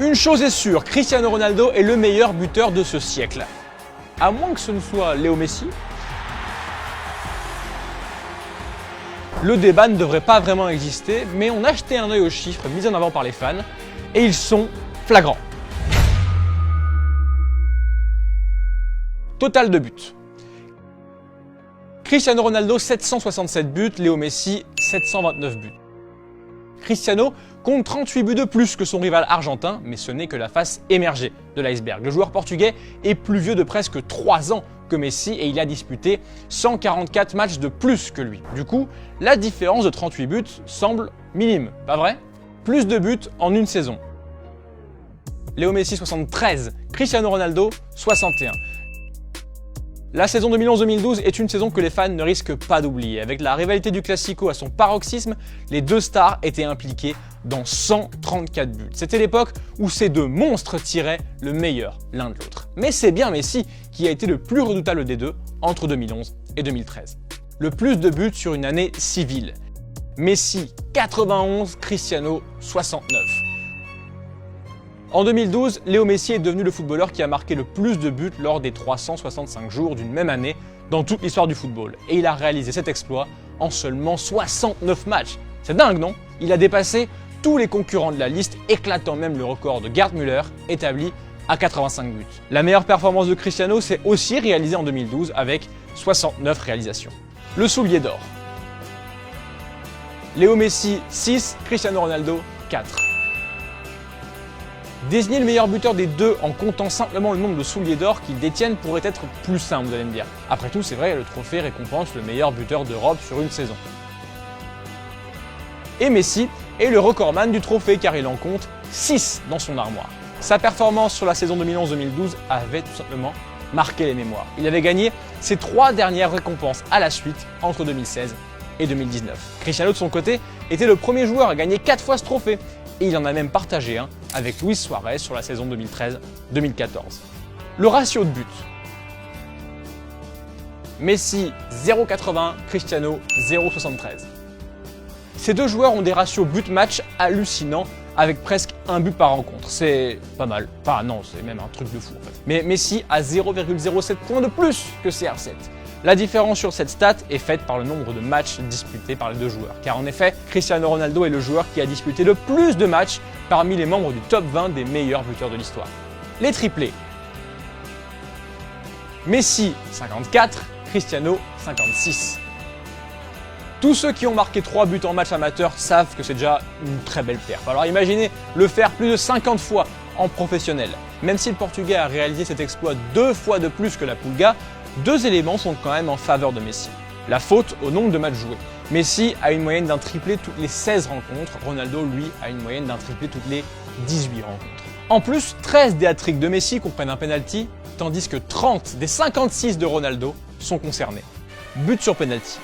Une chose est sûre, Cristiano Ronaldo est le meilleur buteur de ce siècle. À moins que ce ne soit Léo Messi. Le débat ne devrait pas vraiment exister, mais on a jeté un œil aux chiffres mis en avant par les fans, et ils sont flagrants. Total de buts. Cristiano Ronaldo, 767 buts, Léo Messi, 729 buts. Cristiano compte 38 buts de plus que son rival argentin, mais ce n'est que la face émergée de l'iceberg. Le joueur portugais est plus vieux de presque 3 ans que Messi et il a disputé 144 matchs de plus que lui. Du coup, la différence de 38 buts semble minime, pas vrai? Plus de buts en une saison. Léo Messi 73, Cristiano Ronaldo 61. La saison 2011-2012 est une saison que les fans ne risquent pas d'oublier. Avec la rivalité du Classico à son paroxysme, les deux stars étaient impliqués dans 134 buts. C'était l'époque où ces deux monstres tiraient le meilleur l'un de l'autre. Mais c'est bien Messi qui a été le plus redoutable des deux entre 2011 et 2013. Le plus de buts sur une année civile. Messi 91, Cristiano 69. En 2012, Léo Messi est devenu le footballeur qui a marqué le plus de buts lors des 365 jours d'une même année dans toute l'histoire du football. Et il a réalisé cet exploit en seulement 69 matchs. C'est dingue, non? Il a dépassé tous les concurrents de la liste, éclatant même le record de Gerd Müller, établi à 85 buts. La meilleure performance de Cristiano s'est aussi réalisée en 2012 avec 69 réalisations. Le soulier d'or. Léo Messi 6, Cristiano Ronaldo 4. Désigner le meilleur buteur des deux en comptant simplement le nombre de souliers d'or qu'ils détiennent pourrait être plus simple, vous allez me dire. Après tout, c'est vrai, le trophée récompense le meilleur buteur d'Europe sur une saison. Et Messi est le recordman du trophée car il en compte 6 dans son armoire. Sa performance sur la saison 2011-2012 avait tout simplement marqué les mémoires. Il avait gagné ses 3 dernières récompenses à la suite entre 2016 et 2019. Cristiano de son côté était le premier joueur à gagner 4 fois ce trophée. Et il en a même partagé un avec Luis Suarez sur la saison 2013-2014. Le ratio de buts. Messi 0,81, Cristiano 0,73. Ces deux joueurs ont des ratios but-match hallucinants avec presque un but par rencontre. C'est pas mal. Enfin non, c'est même un truc de fou en fait. Mais Messi a 0,07 points de plus que CR7. La différence sur cette stat est faite par le nombre de matchs disputés par les deux joueurs. Car en effet, Cristiano Ronaldo est le joueur qui a disputé le plus de matchs parmi les membres du top 20 des meilleurs buteurs de l'histoire. Les triplés. Messi 54, Cristiano 56. Tous ceux qui ont marqué 3 buts en match amateur savent que c'est déjà une très belle perf. Alors imaginez le faire plus de 50 fois en professionnel. Même si le Portugais a réalisé cet exploit 2 fois de plus que la Pulga, 2 éléments sont quand même en faveur de Messi. La faute au nombre de matchs joués. Messi a une moyenne d'un triplé toutes les 16 rencontres, Ronaldo, lui, a une moyenne d'un triplé toutes les 18 rencontres. En plus, 13 des hat-tricks de Messi comprennent un penalty, tandis que 30 des 56 de Ronaldo sont concernés. But sur penalty.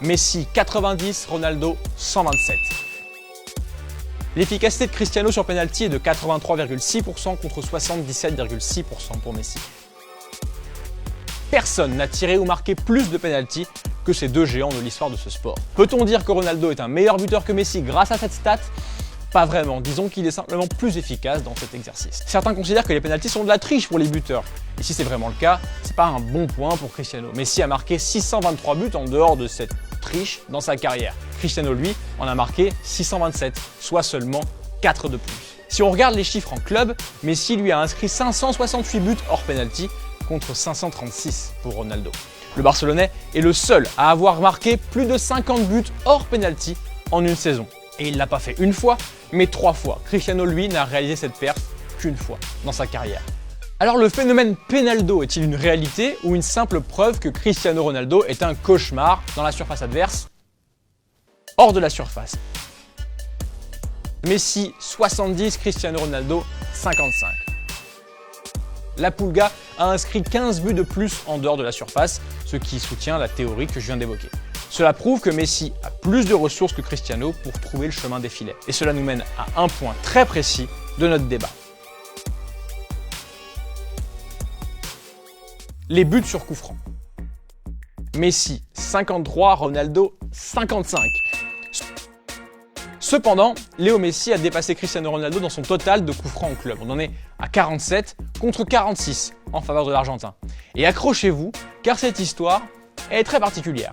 Messi 90, Ronaldo 127. L'efficacité de Cristiano sur penalty est de 83,6% contre 77,6% pour Messi. Personne n'a tiré ou marqué plus de penalty que ces deux géants de l'histoire de ce sport. Peut-on dire que Ronaldo est un meilleur buteur que Messi grâce à cette stat? Pas vraiment, disons qu'il est simplement plus efficace dans cet exercice. Certains considèrent que les penaltys sont de la triche pour les buteurs. Et si c'est vraiment le cas, c'est pas un bon point pour Cristiano. Messi a marqué 623 buts en dehors de cette triche dans sa carrière. Cristiano, lui, en a marqué 627, soit seulement 4 de plus. Si on regarde les chiffres en club, Messi lui a inscrit 568 buts hors penalty contre 536 pour Ronaldo. Le Barcelonais est le seul à avoir marqué plus de 50 buts hors penalty en une saison. Et il ne l'a pas fait une fois, mais 3 fois. Cristiano, lui, n'a réalisé cette perf qu'une fois dans sa carrière. Alors le phénomène Penaldo est-il une réalité ou une simple preuve que Cristiano Ronaldo est un cauchemar dans la surface adverse, hors de la surface? Messi 70, Cristiano Ronaldo 55. La Pulga a inscrit 15 buts de plus en dehors de la surface, ce qui soutient la théorie que je viens d'évoquer. Cela prouve que Messi a plus de ressources que Cristiano pour trouver le chemin des filets. Et cela nous mène à un point très précis de notre débat. Les buts sur coup franc. Messi 53, Ronaldo 55. Cependant, Léo Messi a dépassé Cristiano Ronaldo dans son total de coups francs en club. On en est à 47 contre 46 en faveur de l'Argentin. Et accrochez-vous, car cette histoire est très particulière.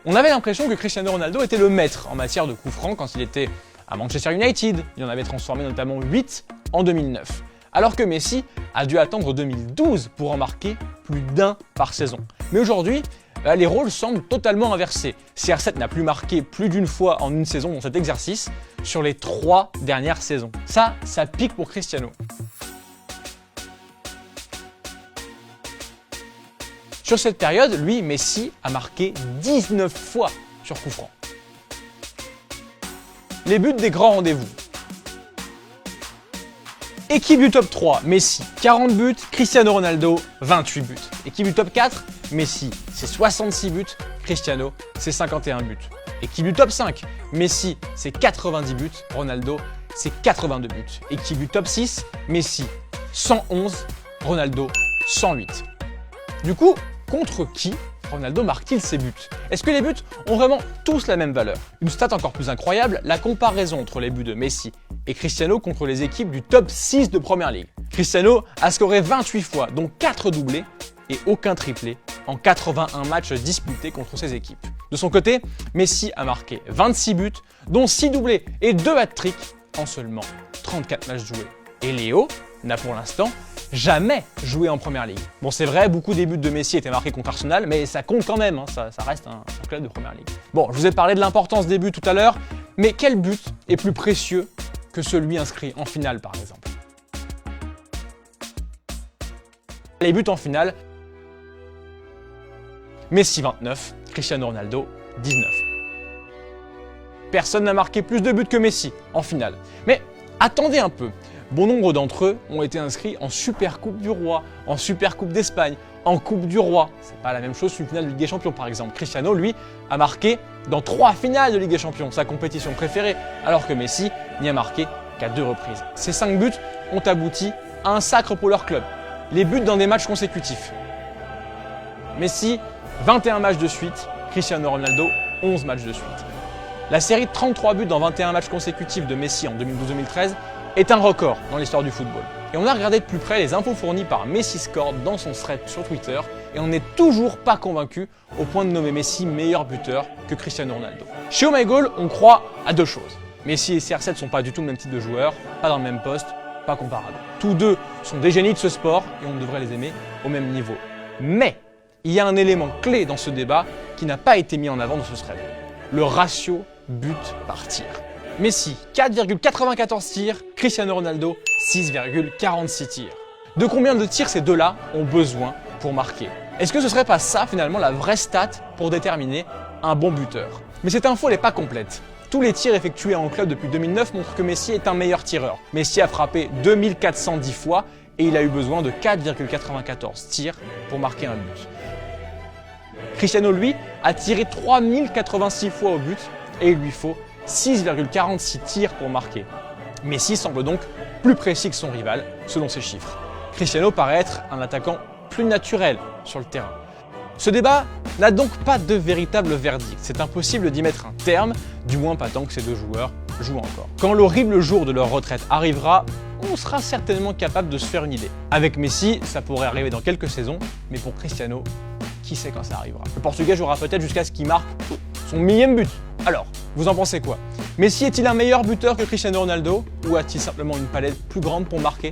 On avait l'impression que Cristiano Ronaldo était le maître en matière de coups francs quand il était à Manchester United. Il en avait transformé notamment 8 en 2009. Alors que Messi a dû attendre 2012 pour en marquer plus d'un par saison. Mais aujourd'hui, les rôles semblent totalement inversés. CR7 n'a plus marqué plus d'une fois en une saison dans cet exercice sur les 3 dernières saisons. Ça pique pour Cristiano. Sur cette période, lui, Messi, a marqué 19 fois sur coup franc. Les buts des grands rendez-vous. Équipe du top 3, Messi, 40 buts, Cristiano Ronaldo, 28 buts. Équipe du top 4, Messi, c'est 66 buts, Cristiano, c'est 51 buts. Équipe du top 5, Messi, c'est 90 buts, Ronaldo, c'est 82 buts. Équipe du top 6, Messi, 111, Ronaldo, 108. Du coup, contre qui Ronaldo marque-t-il ses buts? Est-ce que les buts ont vraiment tous la même valeur? Une stat encore plus incroyable, la comparaison entre les buts de Messi et Cristiano contre les équipes du top 6 de Premier League. Cristiano a scoré 28 fois, dont 4 doublés et aucun triplé en 81 matchs disputés contre ses équipes. De son côté, Messi a marqué 26 buts, dont 6 doublés et 2 hat-tricks en seulement 34 matchs joués. Et Léo n'a pour l'instant jamais joué en Première Ligue. Bon, c'est vrai, beaucoup des buts de Messi étaient marqués contre Arsenal, mais ça compte quand même, ça reste un club de Première Ligue. Bon, je vous ai parlé de l'importance des buts tout à l'heure, mais quel but est plus précieux que celui inscrit en finale, par exemple? Les buts en finale, Messi 29, Cristiano Ronaldo 19. Personne n'a marqué plus de buts que Messi en finale. Mais attendez un peu. Bon nombre d'entre eux ont été inscrits en Super Coupe du Roi, en Super Coupe d'Espagne, en Coupe du Roi. C'est pas la même chose qu'une finale de Ligue des Champions par exemple. Cristiano, lui, a marqué dans 3 finales de Ligue des Champions, sa compétition préférée, alors que Messi n'y a marqué qu'à 2 reprises. Ces 5 buts ont abouti à un sacre pour leur club. Les buts dans des matchs consécutifs. Messi, 21 matchs de suite, Cristiano Ronaldo, 11 matchs de suite. La série de 33 buts dans 21 matchs consécutifs de Messi en 2012-2013 est un record dans l'histoire du football. Et on a regardé de plus près les infos fournies par Messi Score dans son thread sur Twitter et on n'est toujours pas convaincu au point de nommer Messi meilleur buteur que Cristiano Ronaldo. Chez Oh My Goal, on croit à 2 choses. Messi et CR7 ne sont pas du tout le même type de joueurs, pas dans le même poste, pas comparables. Tous deux sont des génies de ce sport et on devrait les aimer au même niveau. Mais il y a un élément clé dans ce débat qui n'a pas été mis en avant dans ce thread. Le ratio but par tir. Messi, 4,94 tirs, Cristiano Ronaldo, 6,46 tirs. De combien de tirs ces deux-là ont besoin pour marquer? Est-ce que ce serait pas ça finalement la vraie stat pour déterminer un bon buteur? Mais cette info n'est pas complète. Tous les tirs effectués en club depuis 2009 montrent que Messi est un meilleur tireur. Messi a frappé 2410 fois et il a eu besoin de 4,94 tirs pour marquer un but. Cristiano, lui, a tiré 3086 fois au but et il lui faut 6,46 tirs pour marquer. Messi semble donc plus précis que son rival, selon ses chiffres. Cristiano paraît être un attaquant plus naturel sur le terrain. Ce débat n'a donc pas de véritable verdict. C'est impossible d'y mettre un terme, du moins pas tant que ces deux joueurs jouent encore. Quand l'horrible jour de leur retraite arrivera, on sera certainement capable de se faire une idée. Avec Messi, ça pourrait arriver dans quelques saisons, mais pour Cristiano, qui sait quand ça arrivera? Le Portugais jouera peut-être jusqu'à ce qu'il marque son 1000e but. Alors, vous en pensez quoi? Messi est-il un meilleur buteur que Cristiano Ronaldo ou a-t-il simplement une palette plus grande pour marquer?